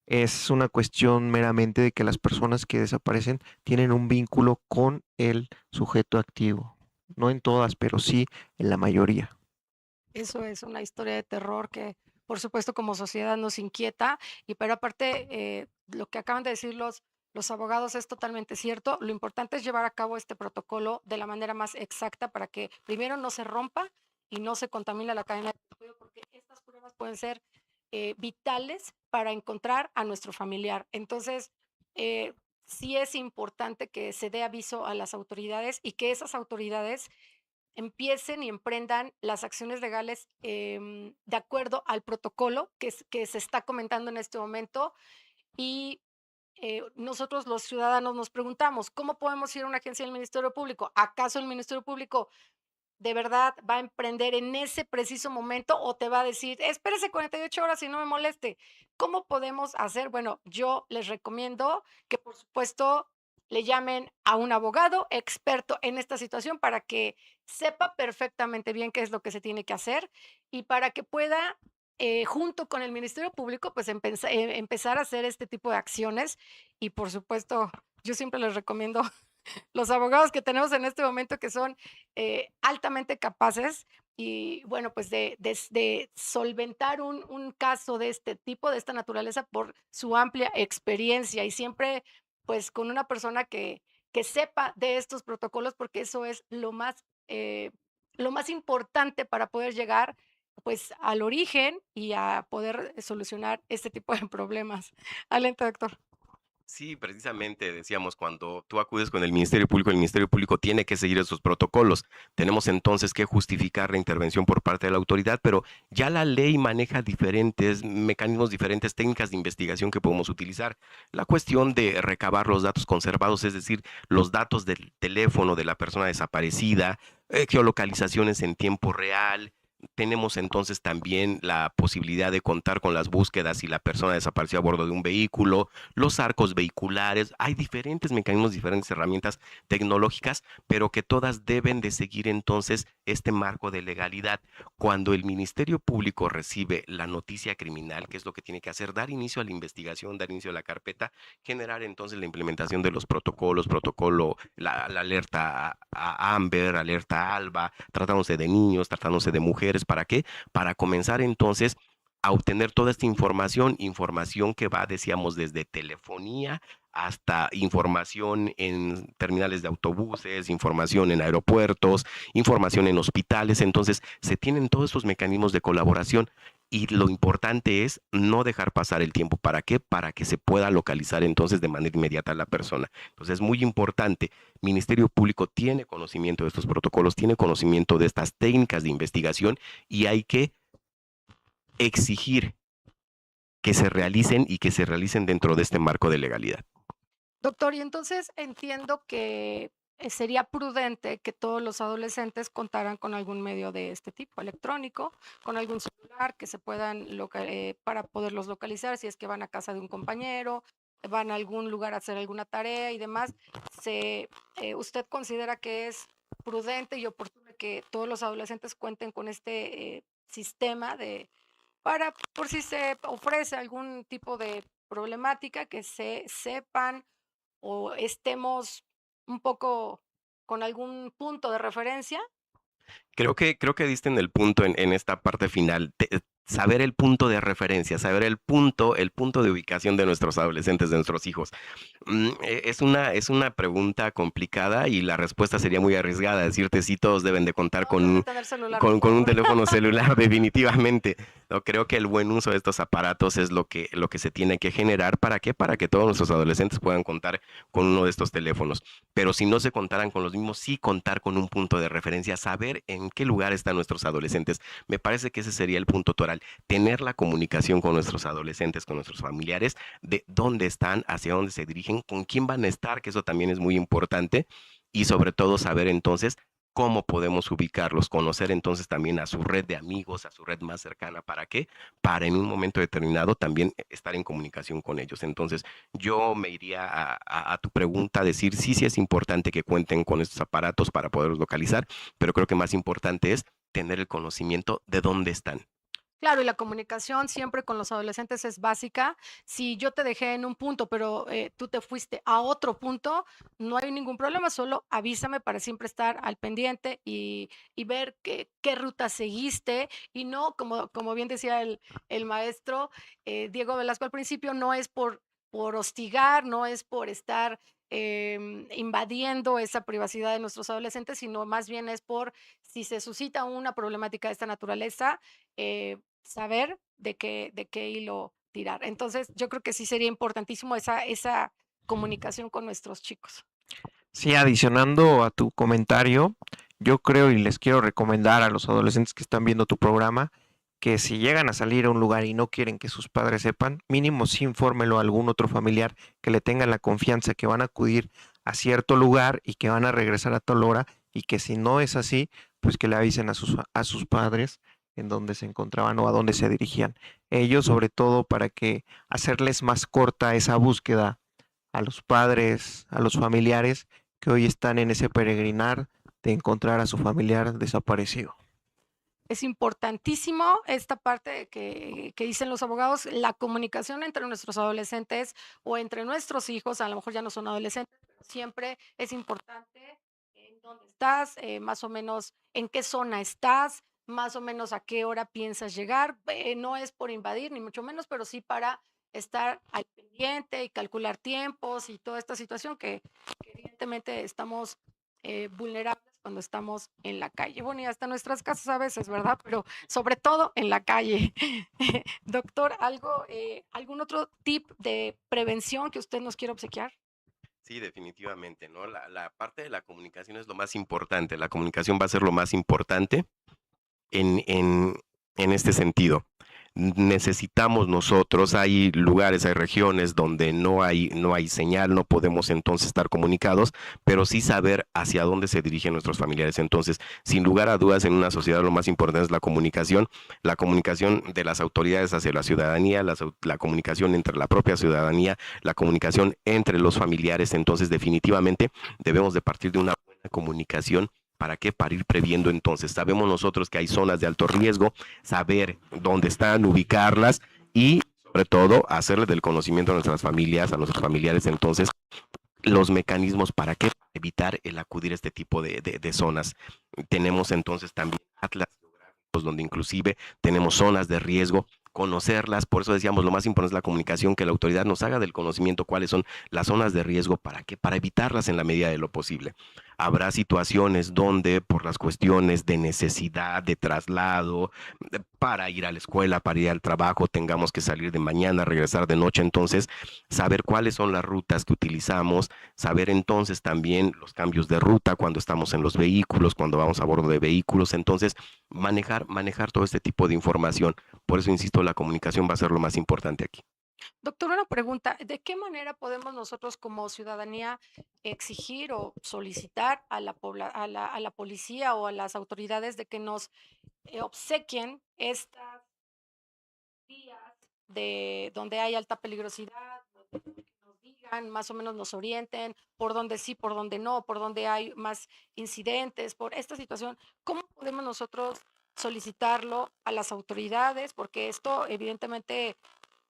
Speaker 3: es una cuestión meramente de que las personas que desaparecen tienen un vínculo con el sujeto activo. No en todas, pero sí en la mayoría.
Speaker 1: Eso es una historia de terror que, por supuesto, como sociedad nos inquieta, y pero aparte, lo que acaban de decir los abogados es totalmente cierto. Lo importante es llevar a cabo este protocolo de la manera más exacta para que primero no se rompa y no se contamine la cadena de cuidado, porque estas pruebas pueden ser vitales para encontrar a nuestro familiar. Entonces, sí es importante que se dé aviso a las autoridades y que esas autoridades empiecen y emprendan las acciones legales de acuerdo al protocolo que se está comentando en este momento. Y nosotros los ciudadanos nos preguntamos, ¿cómo podemos ir a una agencia del Ministerio Público? ¿Acaso el Ministerio Público de verdad va a emprender en ese preciso momento o te va a decir, espérese 48 horas y no me moleste? ¿Cómo podemos hacer? Bueno, yo les recomiendo que por supuesto le llamen a un abogado experto en esta situación para que sepa perfectamente bien qué es lo que se tiene que hacer y para que pueda, junto con el Ministerio Público, pues empezar a hacer este tipo de acciones. Y por supuesto, yo siempre les recomiendo los abogados que tenemos en este momento que son altamente capaces y bueno, pues de solventar un caso de este tipo, de esta naturaleza, por su amplia experiencia y siempre pues con una persona que sepa de estos protocolos, porque eso es lo más importante para poder llegar pues al origen y a poder solucionar este tipo de problemas. Adelante, doctor.
Speaker 2: Sí, precisamente decíamos, cuando tú acudes con el Ministerio Público tiene que seguir esos protocolos. Tenemos entonces que justificar la intervención por parte de la autoridad, pero ya la ley maneja diferentes mecanismos, diferentes técnicas de investigación que podemos utilizar. La cuestión de recabar los datos conservados, es decir, los datos del teléfono de la persona desaparecida, geolocalizaciones en tiempo real. Tenemos entonces también la posibilidad de contar con las búsquedas si la persona desapareció a bordo de un vehículo, los arcos vehiculares. Hay diferentes mecanismos, diferentes herramientas tecnológicas, pero que todas deben de seguir entonces este marco de legalidad. Cuando el Ministerio Público recibe la noticia criminal, ¿qué es lo que tiene que hacer? Dar inicio a la investigación, dar inicio a la carpeta, generar entonces la implementación de los protocolos, la alerta a Amber, alerta a Alba, tratándose de niños, tratándose de mujeres. ¿Para qué? Para comenzar entonces a obtener toda esta información, información que va, decíamos, desde telefonía hasta información en terminales de autobuses, información en aeropuertos, información en hospitales. Entonces, se tienen todos estos mecanismos de colaboración y lo importante es no dejar pasar el tiempo. ¿Para qué? Para que se pueda localizar entonces de manera inmediata a la persona. Entonces, es muy importante. Ministerio Público tiene conocimiento de estos protocolos, tiene conocimiento de estas técnicas de investigación y hay que exigir que se realicen y que se realicen dentro de este marco de legalidad.
Speaker 1: Doctor, y entonces entiendo que sería prudente que todos los adolescentes contaran con algún medio de este tipo, electrónico, con algún celular que se puedan para poderlos localizar si es que van a casa de un compañero, van a algún lugar a hacer alguna tarea y demás. ¿Usted considera que es prudente y oportuno que todos los adolescentes cuenten con este sistema para por si se ofrece algún tipo de problemática, que se sepan o estemos un poco con algún punto de referencia.
Speaker 2: Creo que diste en el punto en esta parte final. Saber el punto de referencia, saber el punto de ubicación de nuestros adolescentes, de nuestros hijos. Es una pregunta complicada y la respuesta sería muy arriesgada, decirte si todos deben de contar
Speaker 1: Todos deben de tener celular,
Speaker 2: con un
Speaker 1: doctor.
Speaker 2: teléfono celular, definitivamente. No, creo que el buen uso de estos aparatos es lo que se tiene que generar. ¿Para qué? Para que todos nuestros adolescentes puedan contar con uno de estos teléfonos. Pero si no se contaran con los mismos, sí contar con un punto de referencia, saber en qué lugar están nuestros adolescentes. Me parece que ese sería el punto toral, tener la comunicación con nuestros adolescentes, con nuestros familiares, de dónde están, hacia dónde se dirigen, con quién van a estar, que eso también es muy importante, y sobre todo saber entonces cómo podemos ubicarlos, conocer entonces también a su red de amigos, a su red más cercana. ¿Para qué? Para en un momento determinado también estar en comunicación con ellos. Entonces, yo me iría a tu pregunta a decir, sí, sí es importante que cuenten con estos aparatos para poderlos localizar, pero creo que más importante es tener el conocimiento de dónde están.
Speaker 1: Claro, y la comunicación siempre con los adolescentes es básica. Si yo te dejé en un punto, pero tú te fuiste a otro punto, no hay ningún problema, solo avísame para siempre estar al pendiente y ver qué ruta seguiste y no, como bien decía el maestro Diego Velasco al principio, no es por hostigar, no es por estar invadiendo esa privacidad de nuestros adolescentes, sino más bien es por si se suscita una problemática de esta naturaleza, saber de qué hilo tirar. Entonces, yo creo que sí sería importantísimo esa comunicación con nuestros chicos.
Speaker 3: Sí, adicionando a tu comentario, yo creo y les quiero recomendar a los adolescentes que están viendo tu programa que si llegan a salir a un lugar y no quieren que sus padres sepan, mínimo sí infórmelo a algún otro familiar que le tengan la confianza que van a acudir a cierto lugar y que van a regresar a tal hora y que si no es así, pues que le avisen a sus padres en dónde se encontraban o a dónde se dirigían. Ellos, sobre todo, para que hacerles más corta esa búsqueda a los padres, a los familiares que hoy están en ese peregrinar de encontrar a su familiar desaparecido.
Speaker 1: Es importantísimo esta parte que dicen los abogados, la comunicación entre nuestros adolescentes o entre nuestros hijos, a lo mejor ya no son adolescentes, pero siempre es importante en dónde estás, más o menos en qué zona estás, más o menos a qué hora piensas llegar. No es por invadir, ni mucho menos, pero sí para estar al pendiente y calcular tiempos y toda esta situación que evidentemente estamos vulnerables cuando estamos en la calle. Bueno, y hasta nuestras casas a veces, ¿verdad? Pero sobre todo en la calle. Doctor, ¿algún otro tip de prevención que usted nos quiera obsequiar?
Speaker 2: Sí, definitivamente, ¿no? La parte de la comunicación es lo más importante. La comunicación va a ser lo más importante en este sentido. Necesitamos nosotros, hay lugares, hay regiones donde no hay señal, no podemos entonces estar comunicados, pero sí saber hacia dónde se dirigen nuestros familiares. Entonces, sin lugar a dudas, en una sociedad lo más importante es la comunicación de las autoridades hacia la ciudadanía, la comunicación entre la propia ciudadanía, la comunicación entre los familiares. Entonces, definitivamente debemos de partir de una buena comunicación. ¿Para qué? Para ir previendo entonces. Sabemos nosotros que hay zonas de alto riesgo, saber dónde están, ubicarlas y sobre todo hacerle del conocimiento a nuestras familias, a nuestros familiares entonces los mecanismos para qué evitar el acudir a este tipo de zonas. Tenemos entonces también atlas geográficos donde inclusive tenemos zonas de riesgo, conocerlas, por eso decíamos lo más importante es la comunicación, que la autoridad nos haga del conocimiento cuáles son las zonas de riesgo, para qué, para evitarlas en la medida de lo posible. Habrá situaciones donde por las cuestiones de necesidad, de traslado, para ir a la escuela, para ir al trabajo, tengamos que salir de mañana, regresar de noche, entonces saber cuáles son las rutas que utilizamos, saber entonces también los cambios de ruta cuando estamos en los vehículos, cuando vamos a bordo de vehículos, entonces manejar todo este tipo de información. Por eso insisto, la comunicación va a ser lo más importante aquí.
Speaker 1: Doctor, una pregunta, ¿de qué manera podemos nosotros como ciudadanía exigir o solicitar a la policía o a las autoridades de que nos obsequien estas vías de donde hay alta peligrosidad, donde nos digan, más o menos nos orienten por dónde sí, por dónde no, por dónde hay más incidentes, por esta situación? ¿Cómo podemos nosotros solicitarlo a las autoridades, porque esto evidentemente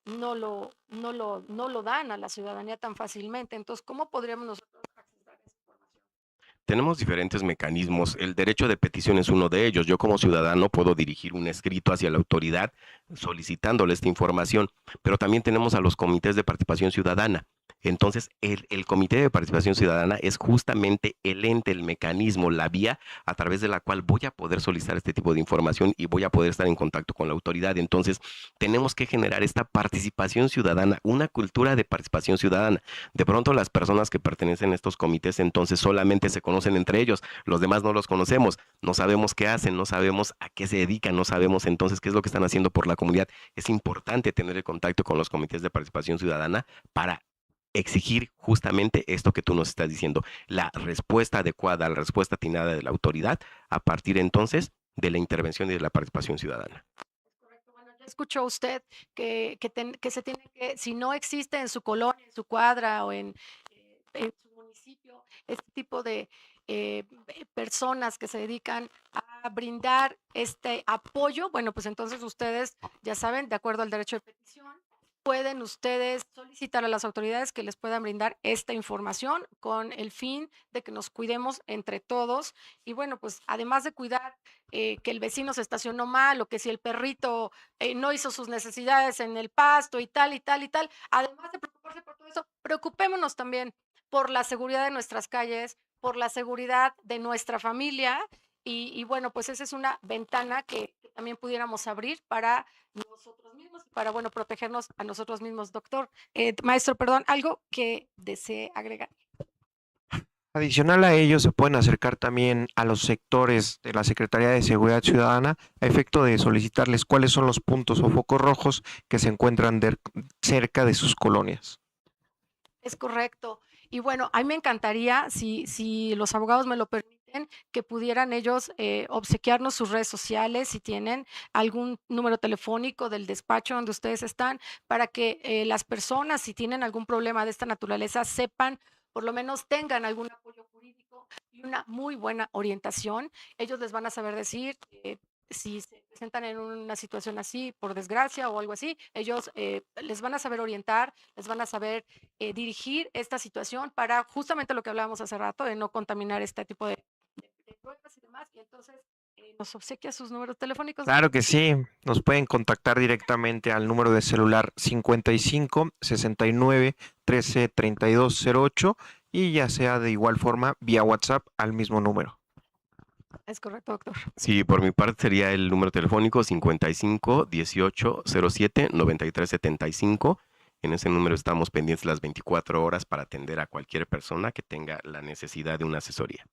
Speaker 1: no lo dan a la ciudadanía tan fácilmente. Entonces, ¿cómo podríamos nosotros accesar a esa información?
Speaker 2: Tenemos diferentes mecanismos. El derecho de petición es uno de ellos. Yo como ciudadano puedo dirigir un escrito hacia la autoridad solicitándole esta información, pero también tenemos a los comités de participación ciudadana. Entonces, el Comité de Participación Ciudadana es justamente el ente, el mecanismo, la vía a través de la cual voy a poder solicitar este tipo de información y voy a poder estar en contacto con la autoridad. Entonces, tenemos que generar esta participación ciudadana, una cultura de participación ciudadana. De pronto las personas que pertenecen a estos comités entonces solamente se conocen entre ellos, los demás no los conocemos, no sabemos qué hacen, no sabemos a qué se dedican, no sabemos entonces qué es lo que están haciendo por la comunidad. Es importante tener el contacto con los comités de participación ciudadana para exigir justamente esto que tú nos estás diciendo, la respuesta adecuada, la respuesta atinada de la autoridad a partir entonces de la intervención y de la participación ciudadana.
Speaker 1: Correcto. Bueno, ya escuchó usted que se tiene que, si no existe en su colonia, en su cuadra o en su municipio, este tipo de personas que se dedican a brindar este apoyo, bueno, pues entonces ustedes ya saben, de acuerdo al derecho de petición, pueden ustedes solicitar a las autoridades que les puedan brindar esta información con el fin de que nos cuidemos entre todos. Y bueno, pues además de cuidar que el vecino se estacionó mal o que si el perrito no hizo sus necesidades en el pasto y tal y tal y tal, además de preocuparse por todo eso, preocupémonos también por la seguridad de nuestras calles, por la seguridad de nuestra familia. Y bueno, pues esa es una ventana que también pudiéramos abrir para nosotros mismos y para, bueno, protegernos a nosotros mismos. Doctor, maestro, perdón, algo que desee agregar.
Speaker 3: Adicional a ello, se pueden acercar también a los sectores de la Secretaría de Seguridad Ciudadana a efecto de solicitarles cuáles son los puntos o focos rojos que se encuentran cerca de sus colonias.
Speaker 1: Es correcto. Y bueno, a mí me encantaría, si los abogados me lo permiten, que pudieran ellos obsequiarnos sus redes sociales, si tienen algún número telefónico del despacho donde ustedes están, para que las personas, si tienen algún problema de esta naturaleza, sepan, por lo menos tengan algún apoyo jurídico y una muy buena orientación. Ellos les van a saber decir si se presentan en una situación así, por desgracia o algo así, ellos les van a saber orientar, les van a saber dirigir esta situación para justamente lo que hablábamos hace rato, de no contaminar este tipo de pruebas y demás. Y entonces nos obsequia sus números telefónicos.
Speaker 3: Claro que sí, nos pueden contactar directamente al número de celular 55 69 13 32 08 y ya sea de igual forma vía WhatsApp al mismo número.
Speaker 1: Es correcto, doctor.
Speaker 2: Sí, por mi parte sería el número telefónico 55 18 07 93 75. En ese número estamos pendientes las 24 horas para atender a cualquier persona que tenga la necesidad de una asesoría.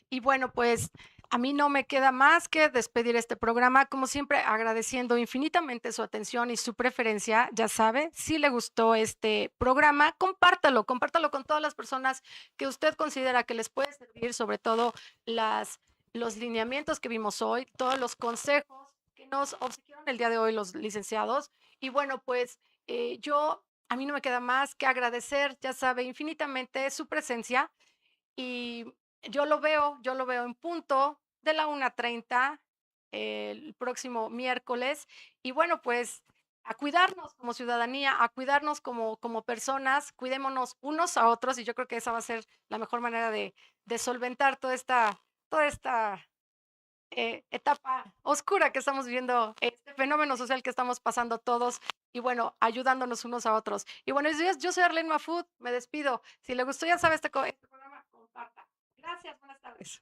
Speaker 1: Y bueno, pues a mí no me queda más que despedir este programa, como siempre, agradeciendo infinitamente su atención y su preferencia. Ya sabe, si le gustó este programa, compártalo con todas las personas que usted considera que les puede servir, sobre todo los lineamientos que vimos hoy, todos los consejos que nos obsequiaron el día de hoy los licenciados. Y bueno, pues a mí no me queda más que agradecer, ya sabe, infinitamente su presencia y yo lo veo en punto de la 1:30 el próximo miércoles. Y bueno, pues a cuidarnos como ciudadanía, a cuidarnos como personas, cuidémonos unos a otros y yo creo que esa va a ser la mejor manera de solventar toda esta etapa oscura que estamos viviendo, este fenómeno social que estamos pasando todos y bueno, ayudándonos unos a otros. Y bueno, yo soy Arlene Mafud, me despido. Si le gustó, ya sabe este programa, comparta. Gracias, buenas tardes.